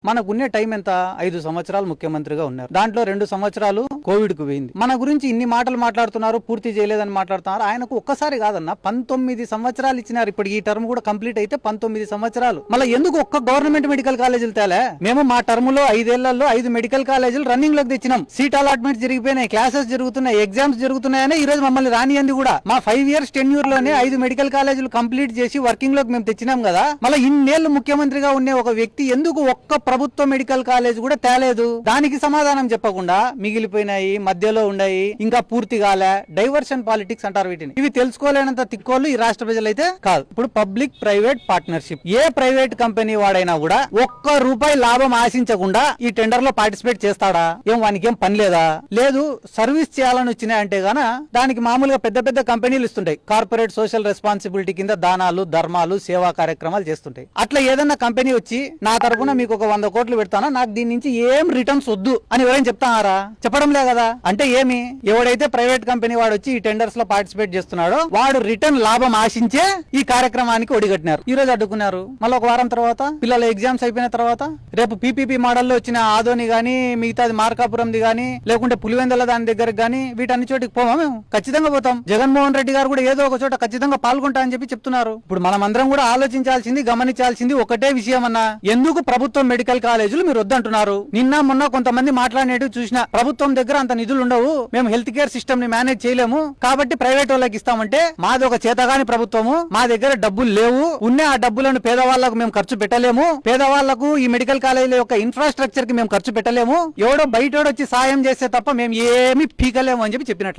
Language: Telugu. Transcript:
మనకున్నే టైం ఎంత 5 సంవత్సరాలు ముఖ్యమంత్రిగా ఉన్నారు. దాంట్లో 2 సంవత్సరాలు కోవిడ్ కు పోయింది. మన గురించి ఇన్ని మాటలు మాట్లాడుతున్నారు, పూర్తి చేయలేదని మాట్లాడుతున్నారు. ఆయనకు ఒక్కసారి కాదన్న 19 సంవత్సరాలు ఇచ్చినారు. ఇప్పుడు ఈ టర్మ్ కూడా కంప్లీట్ అయితే 19 సంవత్సరాలు. మళ్ళీ ఎందుకు ఒక్క గవర్నమెంట్ మెడికల్ కాలేజీలు తేలే? మేము మా టర్మ్ లో 5 ఏళ్లలో 5 మెడికల్ కాలేజీలు రన్నింగ్ లోకి తెచ్చినాం. సీట్ అలాట్మెంట్ జరిగిపోయినాయి, క్లాసెస్ జరుగుతున్నాయి, ఎగ్జామ్స్ జరుగుతున్నాయని ఈ రోజు మమ్మల్ని రానియంది కూడా. మా 5 years టెన్యూర్ లోనే 5 మెడికల్ కాలేజీలు కంప్లీట్ చేసి వర్కింగ్ లోకి మేము తెచ్చినాం కదా. మళ్ళీ ఇన్నేళ్లు ముఖ్యమంత్రిగా ఉండే ఒక వ్యక్తి ఎందుకు ఒక్క ప్రభుత్వ మెడికల్ కాలేజ్ కూడా తేలేదు? దానికి సమాధానం చెప్పకుండా మిగిలిపోయినాయి, మధ్యలో ఉన్నాయి, ఇంకా పూర్తి కాలే. డైవర్షన్ పాలిటిక్స్ అంటారు వీటిని. ఇవి తెలుసుకోలేనంత తిక్కోళ్ళు ఈ రాష్ట్ర ప్రజలైతే కాదు. ఇప్పుడు పబ్లిక్ ప్రైవేట్ పార్ట్నర్షిప్, ఏ ప్రైవేట్ కంపెనీ వాడైనా కూడా ఒక్క రూపాయి లాభం ఆశించకుండా ఈ టెండర్ లో పార్టిసిపేట్ చేస్తాడా? వానికి ఏం పని లేదా? లేదు, సర్వీస్ చేయాలని వచ్చినాయంటే గాన దానికి మామూలుగా పెద్ద పెద్ద కంపెనీలు ఇస్తుంటాయి. కార్పొరేట్ సోషల్ రెస్పాన్సిబిలిటీ కింద దానాలు, ధర్మాలు, సేవా కార్యక్రమాలు చేస్తుంటాయి. అట్లా ఏదన్నా కంపెనీ వచ్చి నా తరపున మీకు ఒక 100 కోట్లు పెడతానా, నాకు దీని నుంచి ఏం రిటర్న్స్ వద్దు అని ఎవరైనా చెప్తారా? చెప్పడం లే కదా. అంటే ఏమి, ఎవడైతే ప్రైవేట్ కంపెనీ వాడు వచ్చి ఈ టెండర్స్ లో పార్టిసిపేట్ చేస్తున్నాడో వాడు రిటర్న్ లాభం ఆశించే ఈ కార్యక్రమానికి ఒడిగట్టినారు. ఈ రోజు అడ్డుకున్నారు. మళ్ళీ ఒక వారం తర్వాత పిల్లల ఎగ్జామ్స్ అయిపోయిన తర్వాత రేపు పీపీపీ మోడల్లో వచ్చిన ఆదోని గానీ, మిగతాది మార్కాపురంది గానీ, లేకుంటే పులివెందుల దాని దగ్గరకు గానీ, వీటన్ని చోటికి పోమా? మేము ఖచ్చితంగా పోతాం. జగన్మోహన్ రెడ్డి గారు కూడా ఏదో ఒక చోట ఖచ్చితంగా పాల్గొంటా అని చెప్పి చెప్తున్నారు. ఇప్పుడు మనం అందరం కూడా ఆలోచించాల్సింది, గమనించాల్సింది ఒకటే విషయం అన్న, ఎందుకు ప్రభుత్వం మెడికల్ కాలేజీలు మీరు వద్దంటున్నారు? నిన్న మొన్న కొంతమంది మాట్లాడినట్టు చూసిన, ప్రభుత్వం దగ్గర అంత నిధులు ఉండవు, మేము హెల్త్ కేర్ సిస్టమ్ ని మేనేజ్ చేయలేము కాబట్టి ప్రైవేట్ వాళ్ళకి ఇస్తామంటే, మాది ఒక చేతగాని ప్రభుత్వము, మా దగ్గర డబ్బులు లేవు, ఉన్న ఆ డబ్బులను పేదవాళ్లకు మేము ఖర్చు పెట్టలేము, పేదవాళ్లకు ఈ మెడికల్ కాలేజీల యొక్క ఇన్ఫ్రాస్ట్రక్చర్ కి మేము ఖర్చు పెట్టలేము, ఎవడో బయటోడు వచ్చి సాయం చేస్తే తప్ప మేము ఏమి పీకలేము అని చెప్పి చెప్పినట్లు.